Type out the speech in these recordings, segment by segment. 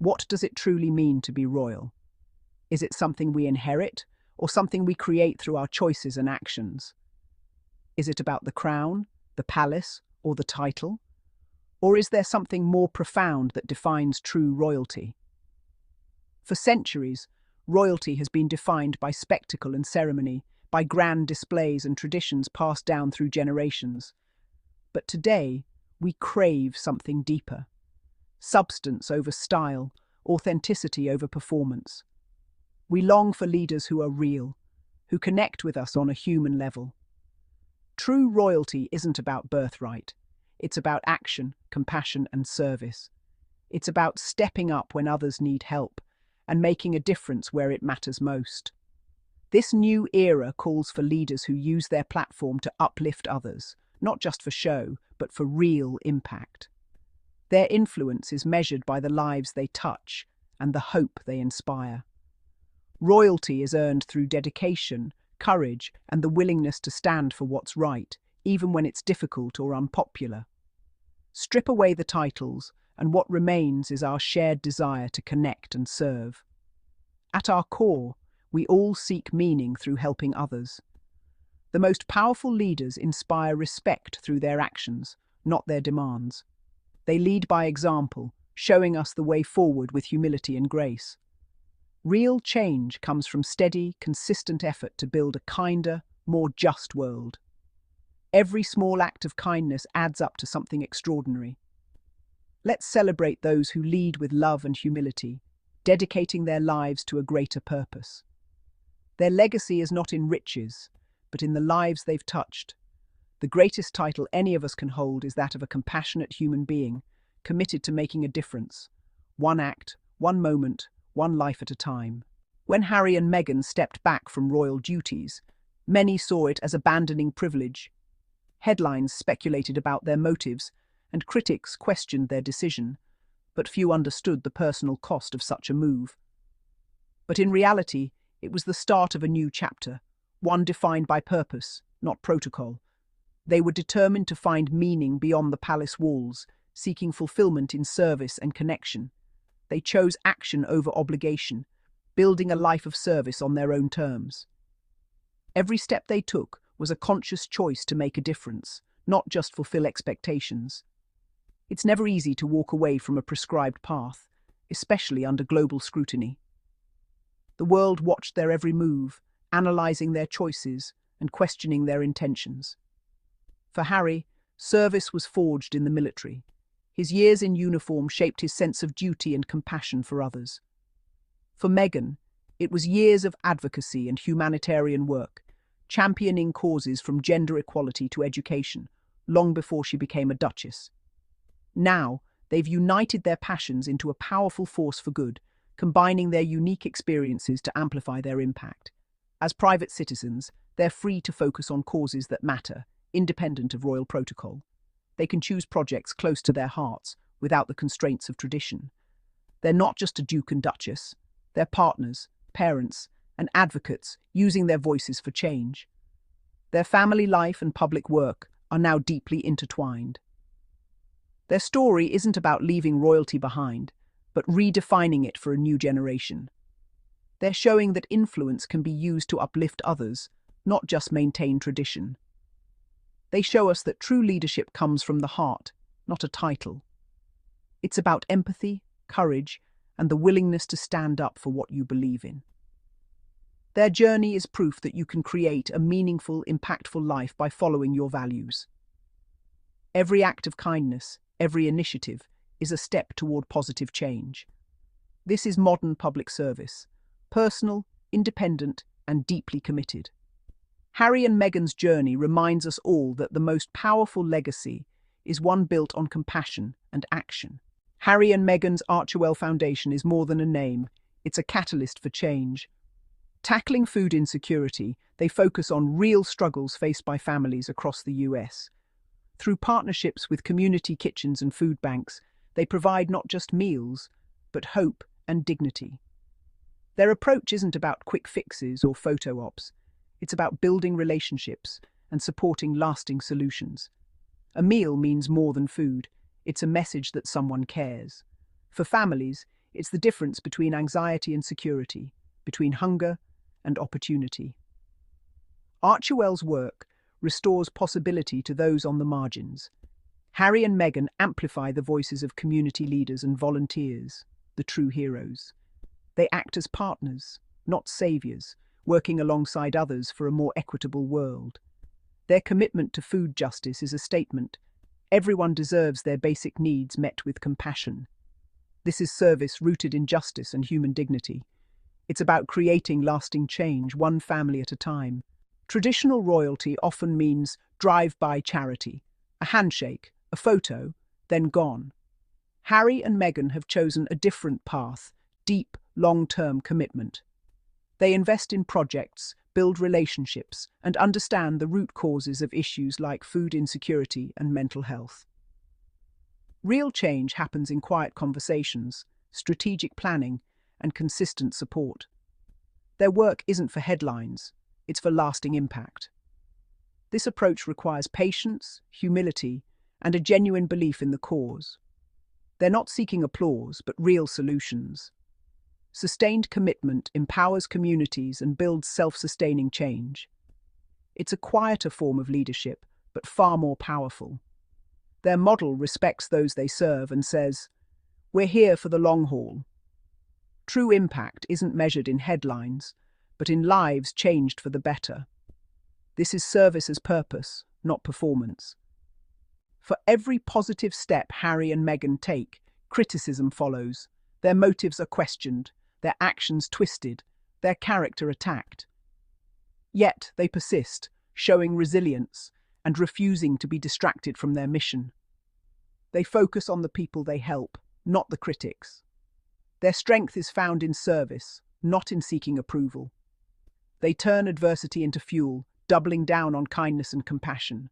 What does it truly mean to be royal? Is it something we inherit, or something we create through our choices and actions? Is it about the crown, the palace, or the title? Or is there something more profound that defines true royalty? For centuries, royalty has been defined by spectacle and ceremony, by grand displays and traditions passed down through generations. But today, we crave something deeper. Substance over style, authenticity over performance. We long for leaders who are real, who connect with us on a human level. True royalty isn't about birthright. It's about action, compassion, and service. It's about stepping up when others need help and making a difference where it matters most. This new era calls for leaders who use their platform to uplift others, not just for show, but for real impact. Their influence is measured by the lives they touch and the hope they inspire. Royalty is earned through dedication, courage, and the willingness to stand for what's right, even when it's difficult or unpopular. Strip away the titles, and what remains is our shared desire to connect and serve. At our core, we all seek meaning through helping others. The most powerful leaders inspire respect through their actions, not their demands. They lead by example, showing us the way forward with humility and grace. Real change comes from steady, consistent effort to build a kinder, more just world. Every small act of kindness adds up to something extraordinary. Let's celebrate those who lead with love and humility, dedicating their lives to a greater purpose. Their legacy is not in riches, but in the lives they've touched. The greatest title any of us can hold is that of a compassionate human being, committed to making a difference. One act, one moment, one life at a time. When Harry and Meghan stepped back from royal duties, many saw it as abandoning privilege. Headlines speculated about their motives, and critics questioned their decision, but few understood the personal cost of such a move. But in reality, it was the start of a new chapter, one defined by purpose, not protocol. They were determined to find meaning beyond the palace walls, seeking fulfillment in service and connection. They chose action over obligation, building a life of service on their own terms. Every step they took was a conscious choice to make a difference, not just fulfill expectations. It's never easy to walk away from a prescribed path, especially under global scrutiny. The world watched their every move, analysing their choices and questioning their intentions. For Harry, service was forged in the military. His years in uniform shaped his sense of duty and compassion for others. For Meghan, it was years of advocacy and humanitarian work, championing causes from gender equality to education, long before she became a duchess. Now, they've united their passions into a powerful force for good, combining their unique experiences to amplify their impact. As private citizens, they're free to focus on causes that matter, independent of royal protocol. They can choose projects close to their hearts, without the constraints of tradition. They're not just a duke and duchess, they're partners, parents, and advocates using their voices for change. Their family life and public work are now deeply intertwined. Their story isn't about leaving royalty behind, but redefining it for a new generation. They're showing that influence can be used to uplift others, not just maintain tradition. They show us that true leadership comes from the heart, not a title. It's about empathy, courage, and the willingness to stand up for what you believe in. Their journey is proof that you can create a meaningful, impactful life by following your values. Every act of kindness, every initiative, is a step toward positive change. This is modern public service, personal, independent, and deeply committed. Harry and Meghan's journey reminds us all that the most powerful legacy is one built on compassion and action. Harry and Meghan's Archewell Foundation is more than a name, it's a catalyst for change. Tackling food insecurity, they focus on real struggles faced by families across the US. Through partnerships with community kitchens and food banks, they provide not just meals, but hope and dignity. Their approach isn't about quick fixes or photo ops. It's about building relationships and supporting lasting solutions. A meal means more than food. It's a message that someone cares. For families, It's the difference between anxiety and security, between hunger and opportunity. Archewell's work restores possibility to those on the margins. Harry and Meghan amplify the voices of community leaders and volunteers, the true heroes. They act as partners, not saviors, working alongside others for a more equitable world. Their commitment to food justice is a statement. Everyone deserves their basic needs met with compassion. This is service rooted in justice and human dignity. It's about creating lasting change, one family at a time. Traditional royalty often means drive-by charity, a handshake, a photo, then gone. Harry and Meghan have chosen a different path, deep, long-term commitment. They invest in projects, build relationships, and understand the root causes of issues like food insecurity and mental health. Real change happens in quiet conversations, strategic planning, and consistent support. Their work isn't for headlines, it's for lasting impact. This approach requires patience, humility, and a genuine belief in the cause. They're not seeking applause, but real solutions. Sustained commitment empowers communities and builds self-sustaining change. It's a quieter form of leadership, but far more powerful. Their model respects those they serve and says, "We're here for the long haul." True impact isn't measured in headlines, but in lives changed for the better. This is service as purpose, not performance. For every positive step Harry and Meghan take, criticism follows. Their motives are questioned, their actions twisted, their character attacked. Yet they persist, showing resilience and refusing to be distracted from their mission. They focus on the people they help, not the critics. Their strength is found in service, not in seeking approval. They turn adversity into fuel, doubling down on kindness and compassion.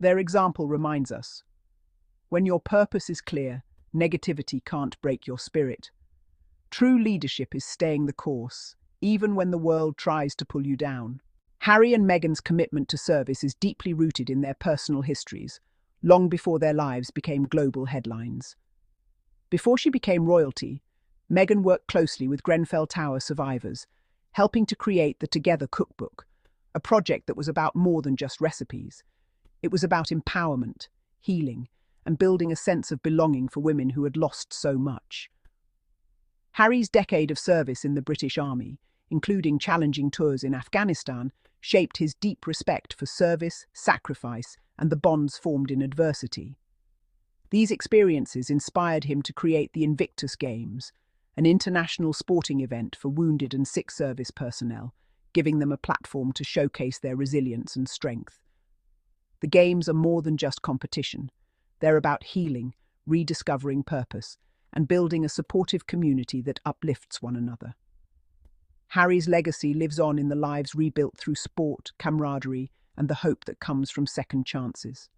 Their example reminds us, when your purpose is clear, negativity can't break your spirit. True leadership is staying the course, even when the world tries to pull you down. Harry and Meghan's commitment to service is deeply rooted in their personal histories, long before their lives became global headlines. Before she became royalty, Meghan worked closely with Grenfell Tower survivors, helping to create the Together Cookbook, a project that was about more than just recipes. It was about empowerment, healing, and building a sense of belonging for women who had lost so much. Harry's decade of service in the British Army, including challenging tours in Afghanistan, shaped his deep respect for service, sacrifice, and the bonds formed in adversity. These experiences inspired him to create the Invictus Games, an international sporting event for wounded and sick service personnel, giving them a platform to showcase their resilience and strength. The Games are more than just competition. They're about healing, rediscovering purpose, and building a supportive community that uplifts one another. Harry's legacy lives on in the lives rebuilt through sport, camaraderie, and the hope that comes from second chances.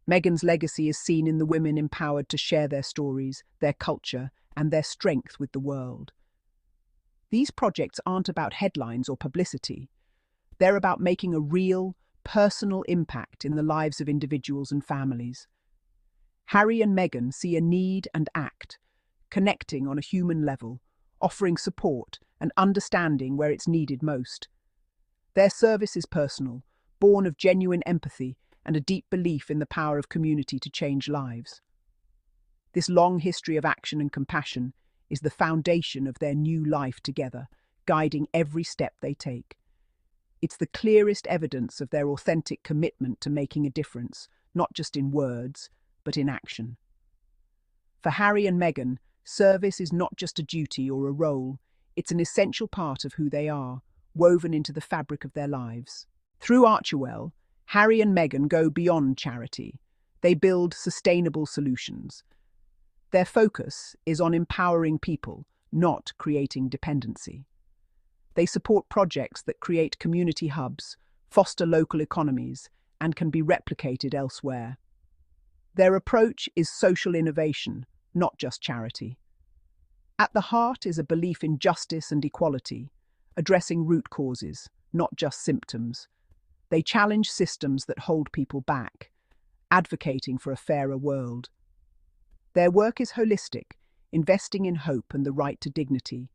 Meghan's legacy is seen in the women empowered to share their stories, their culture, and their strength with the world. These projects aren't about headlines or publicity. They're about making a real, personal impact in the lives of individuals and families. Harry and Meghan see a need and act, connecting on a human level, offering support and understanding where it's needed most. Their service is personal, born of genuine empathy and a deep belief in the power of community to change lives. This long history of action and compassion is the foundation of their new life together, guiding every step they take. It's the clearest evidence of their authentic commitment to making a difference, not just in words, but in action. For Harry and Meghan, service is not just a duty or a role, it's an essential part of who they are, woven into the fabric of their lives. Through Archewell, Harry and Meghan go beyond charity. They build sustainable solutions. Their focus is on empowering people, not creating dependency. They support projects that create community hubs, foster local economies, and can be replicated elsewhere. Their approach is social innovation, not just charity. At the heart is a belief in justice and equality, addressing root causes, not just symptoms. They challenge systems that hold people back, advocating for a fairer world. Their work is holistic, investing in hope and the right to dignity.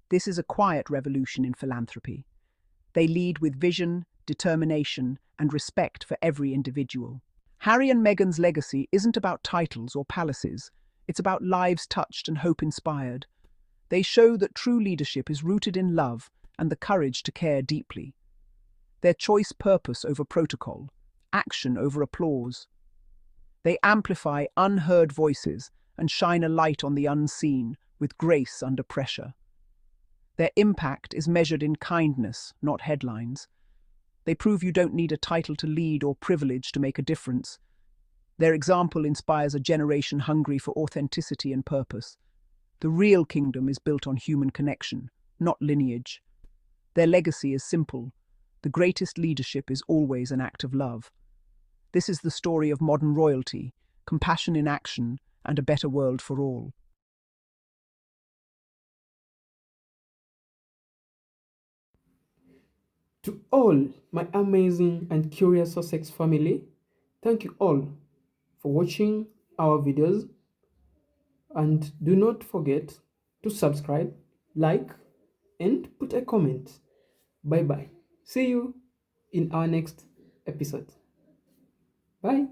This is a quiet revolution in philanthropy. They lead with vision, determination, and respect for every individual. Harry and Meghan's legacy isn't about titles or palaces, it's about lives touched and hope inspired. They show that true leadership is rooted in love and the courage to care deeply. Their choice purpose over protocol, action over applause. They amplify unheard voices and shine a light on the unseen with grace under pressure. Their impact is measured in kindness, not headlines. They prove you don't need a title to lead or privilege to make a difference. Their example inspires a generation hungry for authenticity and purpose. The real kingdom is built on human connection, not lineage. Their legacy is simple. The greatest leadership is always an act of love. This is the story of modern royalty, compassion in action, and a better world for all. To all my amazing and curious Sussex family, thank you all for watching our videos, and do not forget to subscribe, like, and put a comment. Bye bye. See you in our next episode. Bye.